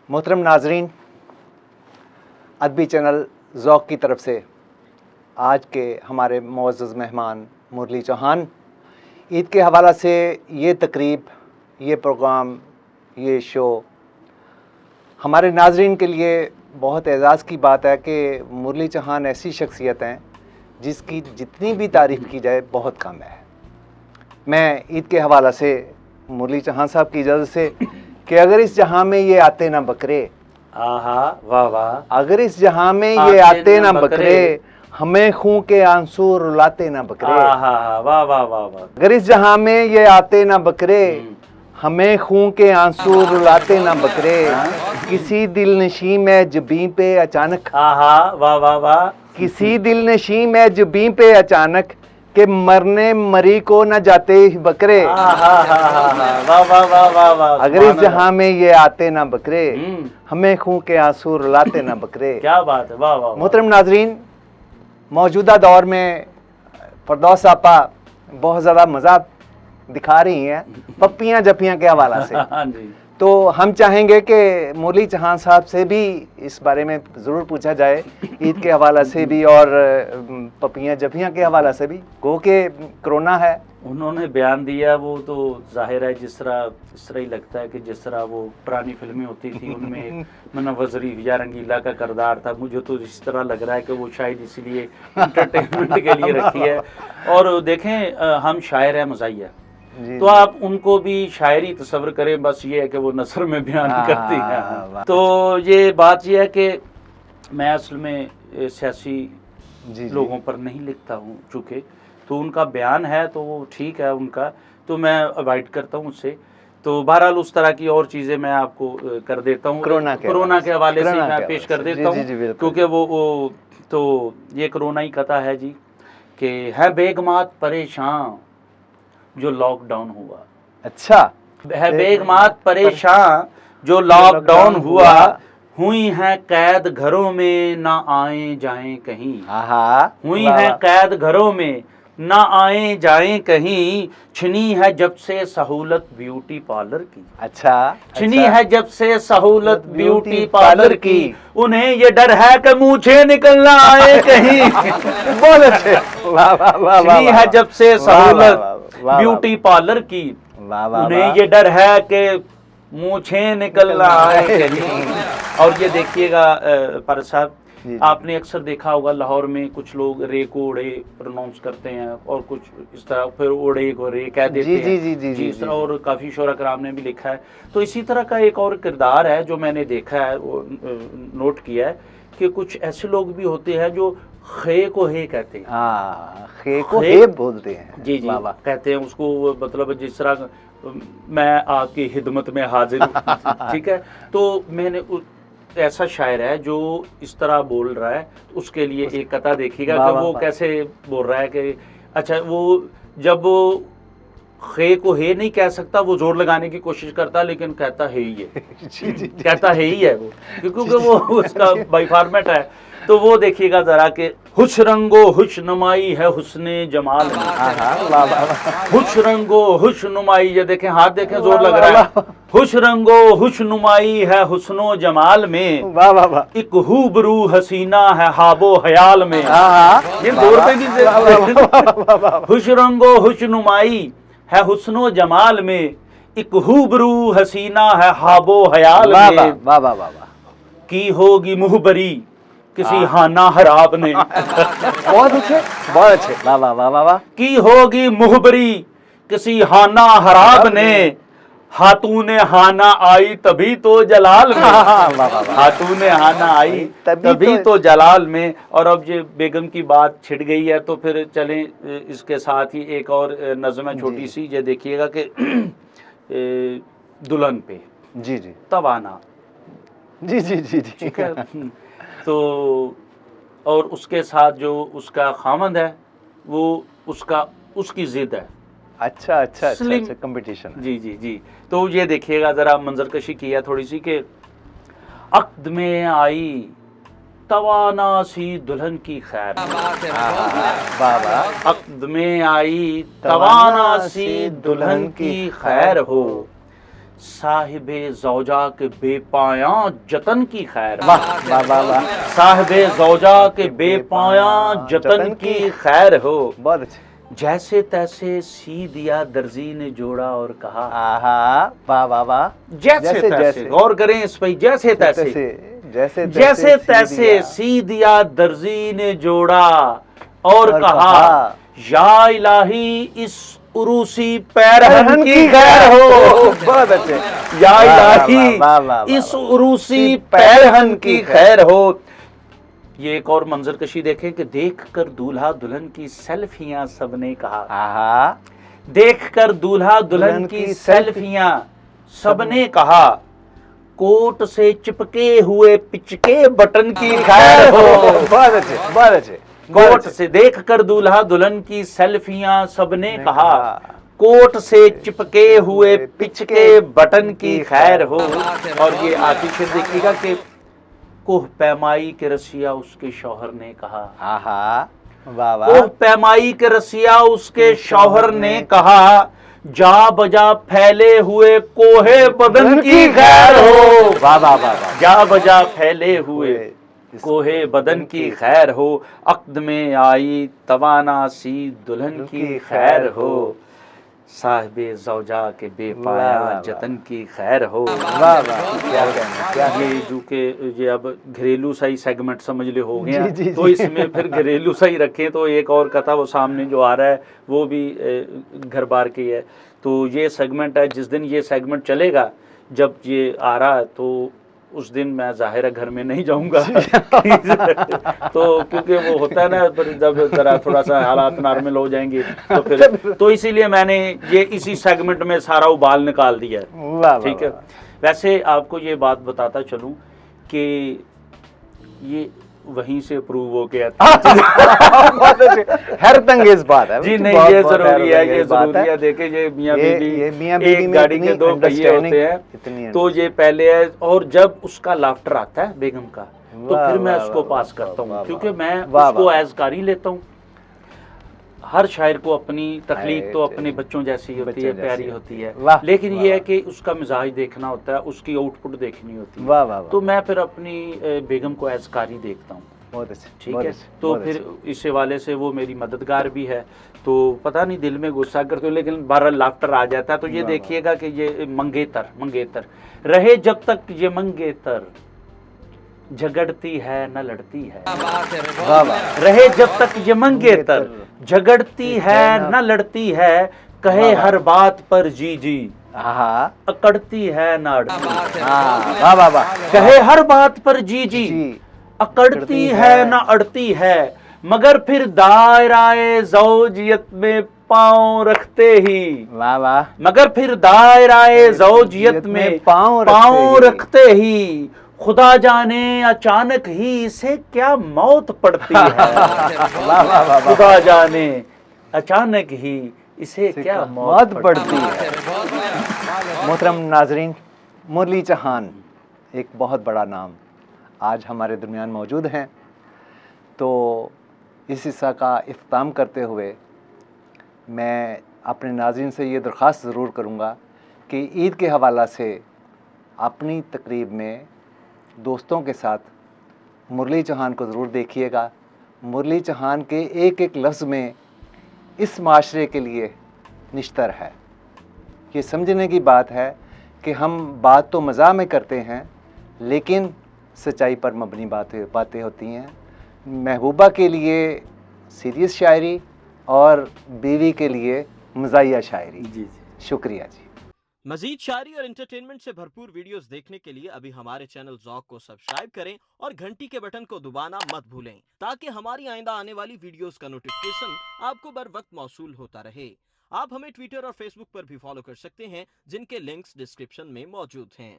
मोहतरम नाजरीन, अदबी चैनल ज़ौक़ की तरफ से आज के हमारे मुअज़्ज़ज़ मेहमान मुरली चौहान, ईद के हवाला से ये तकरीब, ये प्रोग्राम, ये शो हमारे नाजरीन के लिए बहुत एज़ाज़ की बात है कि मुरली चौहान ऐसी शख्सियत हैं जिसकी जितनी भी तारीफ़ की जाए बहुत कम है। मैं ईद के हवाला से मुरली चौहान साहब की इजाज़त से कि अगर इस जहां में ये आते ना बकरे, आहा वाह वाह, अगर इस जहां में ये आते ना बकरे, हमें खून के आंसू रुलाते ना बकरे। आहा वाह वाह वाह वाह, अगर इस जहां में ये आते ना बकरे, हमें खून के आंसू रुलाते ना बकरे। किसी दिल नशी में जबीं पे अचानक, आहा वाह वाह वाह, किसी दिल नशी में जबीं पे अचानक के मरने मरी को न जाते ही बकरे। आहा वाह वाह वाह वाह वाह, अगर इस जहां में ये आते ना बकरे, हमें खून के आंसू रुलाते ना बकरे। क्या बात है, वाह वाह। मोहतरम नाजरीन, मौजूदा दौर में फरदौस आपा बहुत ज़्यादा मज़ा दिखा रही हैं पप्पियाँ जप्पियाँ के हवाला से। हाँ जी, तो हम चाहेंगे कि मुरली चौहान साहब से भी इस बारे में ज़रूर पूछा जाए, ईद के हवाला से भी और पपियाँ जपियाँ के हवाला से भी। गो के कोरोना है, उन्होंने बयान दिया वो तो जाहिर है इस तरह ही लगता है कि जिस तरह वो पुरानी फिल्में होती थी उनमें मुनव्वर ज़रीफ या रंगीला का किरदार था। मुझे तो इस तरह लग रहा है कि वो शायद इसलिए इंटरटेनमेंट के लिए रखी है। और देखें, हम शायर हैं, मज़ाहिया, तो आप उनको भी शायरी तस्वर करें, बस ये है कि वो नसर में बयान करती हैं। तो ये बात ये है कि मैं असल में सियासी लोगों पर नहीं लिखता हूँ, चूँकि तो उनका बयान है तो वो ठीक है उनका, तो मैं अवॉइड करता हूँ उससे। तो बहरहाल उस तरह की और चीज़ें मैं आपको कर देता हूँ, कोरोना के हवाले से मैं पेश कर देता हूँ, क्योंकि वो तो ये कोरोना ही कथा है जी कि है बेगमात परेशान जो लॉकडाउन हुआ। अच्छा, है बेगमात परेशान जो लॉकडाउन हुआ, हुई हैं कैद घरों में ना आए जाएं कहीं। हुई हैं कैद घरों में ना आए जाएं कहीं, छिनी है जब से सहूलत ब्यूटी पार्लर की। अच्छा, छिनी है जब से सहूलत ब्यूटी पार्लर की, उन्हें ये डर है कि मुझे निकलना आए कहीं। बहुत अच्छे, छिनी है जब से सहूलत ब्यूटी पार्लर की, उन्हें ये डर है कि मुझे निकलना आए कहीं। और ये देखिएगा पर साहब, आपने अक्सर देखा होगा लाहौर में कुछ लोग रे को उड़े प्रोनाउंस करते हैं और कुछ इस तरह, फिर उड़े को रे कह देते हैं जी, और काफ़ी शोरा कराम ने भी लिखा है। तो इसी तरह का एक और किरदार है जो मैंने देखा है, वो नोट किया है कि कुछ ऐसे लोग भी होते हैं जो खे को हे कहते हैं। खे को हे बोलते हैं जी जी, कहते हैं उसको, मतलब जिस तरह मैं आपकी खिदमत में हाजिर हूँ। ठीक है, तो मैंने ऐसा शायर है जो इस तरह बोल रहा है, उसके लिए एक कथा देखिएगा कि वो कैसे बोल रहा है कि अच्छा, वो जब खे को हे नहीं कह सकता, वो जोर लगाने की कोशिश करता, लेकिन कहता है ही है। कहता है ही है वो, क्योंकि वो उसका बाई फॉर्मेट है। तो वो देखिएगा जरा के, हुश रंगो हुश नुमाई है हुस्ने जमाल में। हुश रंगो हुश नुमाई, ये देखें, हाथ देखें, जोर लग रहा है। हुश रंगो हुश नुमाई है हुस्नो जमाल में, एक हुबरू हसीना है हाबो हयाल में। ये जोर पे भी, हुश रंगो हुश नुमाई है हुस्नो जमाल में, एक हुबरू हसीना है हाबो हयाल में, की होगी मुहबरी किसी हाना हराब ने। बहुत अच्छे, बहुत अच्छे, वाह वाह वाह वाह। की होगी मुहबरी किसी हाना हराब ने, हातूने हाना आई तभी तो जलाल में। हातूने हाना आई तभी तो जलाल में। और अब ये बेगम की बात छिड़ गई है तो फिर चलें इसके साथ ही एक और नज़्म है छोटी सी, ये देखिएगा कि दुल्हन पे जी जी तवाना। जी जी जी जी, ठीक है। तो और उसके साथ जो उसका खामंद है वो उसकी जिद है। अच्छा अच्छा अच्छा, कंपटीशन। जी जी जी, तो ये देखिएगा जरा, मंजरकशी की है थोड़ी सी कि अक्द में आई तवाना सी दुल्हन की खैर, अक्द में आई तवाना सी दुल्हन की खैर हो, साहिबे ज़ौजा के बेपाया जतन की खैर। वाह वाह वाह वाह, साहिबे ज़ौजा के बेपाया जतन की खैर हो। बहुत अच्छे। जैसे तैसे सी दिया दर्जी ने जोड़ा और कहा। आहा, वाह वाह वाह। जैसे तैसे, गौर करें इस पर, जैसे तैसे जैसे तैसे सी दिया दर्जी ने जोड़ा और कहा, या इलाही इस उरूसी पैरहन की खैर हो। बहुत अच्छे। या वाह, इलाही वाह, वाह, वाह, इस वाह। उरूसी पैरहन की खैर हो। ये एक और मंजर कशी देखें कि देख कर दूल्हा दुल्हन की सेल्फियां सबने कहा। आहा, देख कर दूल्हा दुल्हन की सेल्फियां सबने कहा, कोट से चिपके हुए पिचके बटन की खैर हो। बहुत अच्छे बहुत अच्छे। कोट से देख कर दूल्हा दुल्हन की सेल्फियां सबने कहा, कोट से चिपके हुए पिचके बटन की खैर हो। और ये आखिर शेर देखिएगा कि कोह पैमाई के रसिया उसके शौहर ने कहा। आहा, वाह वाह। कोह पैमाई के रसिया उसके शौहर ने कहा, जा बजा फैले हुए कोहे बदन की खैर हो। वाह वाह वाह वाह। जा बजा फैले हुए कोहे बदन की खैर हो, अक्द में आई तवाना सी दुल्हन की खैर हो। साहिबे ज़ौजा के बेपाया जतन की खैर हो। वाह वाह, क्या कहना, क्या ये जो कि ये अब घरेलू सही सेगमेंट समझ ले हो गया, जी, जी, तो जी। इसमें फिर घरेलू सही रखें तो एक और कथा वो सामने जो आ रहा है वो भी घर बार की है। तो ये सेगमेंट है, जिस दिन ये सेगमेंट चलेगा, जब ये आ रहा है तो उस दिन मैं ज़ाहिर है घर में नहीं जाऊंगा। तो क्योंकि वो होता है ना, फिर जब जरा थोड़ा सा हालात नॉर्मल हो जाएंगे तो फिर, तो इसीलिए मैंने ये इसी सेगमेंट में सारा उबाल निकाल दिया है। वाह ठीक है। वैसे आपको ये बात बताता चलूं कि ये वहीं से अप्रूव हो गया था। बहुत अच्छे, हैरत अंगेज बात है जी बहुत- नहीं, बहुत ये जरूरी है, हैरत ये अंगेज बात जरूरी है। है। देखे ये मियाँ ये बीवी मियाँ बीवी एक में गाड़ी इतनी के दो पहिए होते हैं, इतनी तो ये पहले है। और जब उसका लाफ्टर आता है बेगम का, तो वाह, फिर मैं वाह, उसको वाह, पास वाह, करता वाह, हूँ, क्योंकि वाह, मैं वाह, उसको वाह। एज कारी लेता हूँ। हर शायर को अपनी तख्लीक तो राइट, अपने बच्चों जैसी होती बच्चों है, जैसी प्यारी होती होती है, वाह, लेकिन वाह, ये है वाह। कि उसका मिजाज देखना होता है, उसकी आउटपुट देखनी होती है। वाह वाह वाह, तो मैं फिर अपनी बेगम को एज कारी देखता हूँ। बहुत अच्छे, ठीक बहुत है। अच्छे, तो बहुत फिर अच्छे। इस हवाले से वो मेरी मददगार भी है। तो पता नहीं दिल में गुस्सा करते हो, लेकिन बहरहाल लाफ्टर आ जाता है। तो ये वाह, देखिएगा कि ये मंगेतर मंगेतर रहे जब तक ये मंगेतर, झगड़ती है न लड़ती है। वाह वाह, रहे जब तक ये मंगेतर, झगड़ती है न लड़ती है, कहे हर बात पर जी जी, आहा, अकड़ती है न अड़ती है। हाँ, वाह वाह वाह, कहे हर बात पर जी जी, जी, अकड़ती है न अड़ती है, मगर फिर दायराए ज़ौजियत में पांव रखते ही, वाह वाह, मगर फिर दायराए ज़ौजियत में पांव रखते ही, खुदा जाने अचानक ही इसे क्या मौत पड़ती है। वाह वाह वाह, खुदा जाने अचानक ही इसे क्या मौत पड़ती है। मोहतरम नाजरीन, मुरली चौहान एक बहुत बड़ा नाम आज हमारे दरमियान मौजूद हैं। तो इस हिस्सा का इख्तिताम करते हुए मैं अपने नाज़रीन से ये दरख्वास्त ज़रूर करूँगा कि ईद के हवाला से अपनी तकरीब में दोस्तों के साथ मुरली चौहान को ज़रूर देखिएगा। मुरली चौहान के एक एक लफ्ज़ में इस माशरे के लिए निश्तर है। ये समझने की बात है कि हम बात तो मज़ाक में करते हैं, लेकिन सच्चाई पर मबनी बातें होती हैं। महबूबा के लिए सीरियस शायरी और बीवी के लिए मज़ाहिया शायरी। जी। शुक्रिया जी। मजीद शायरी और एंटरटेनमेंट से भरपूर वीडियोस देखने के लिए अभी हमारे चैनल ज़ौक़ को सब्सक्राइब करें और घंटी के बटन को दबाना मत भूलें, ताकि हमारी आइंदा आने वाली वीडियोस का नोटिफिकेशन आपको बर वक्त मौसूल होता रहे। आप हमें ट्विटर और फेसबुक पर भी फॉलो कर सकते हैं, जिनके लिंक्स डिस्क्रिप्शन में मौजूद हैं।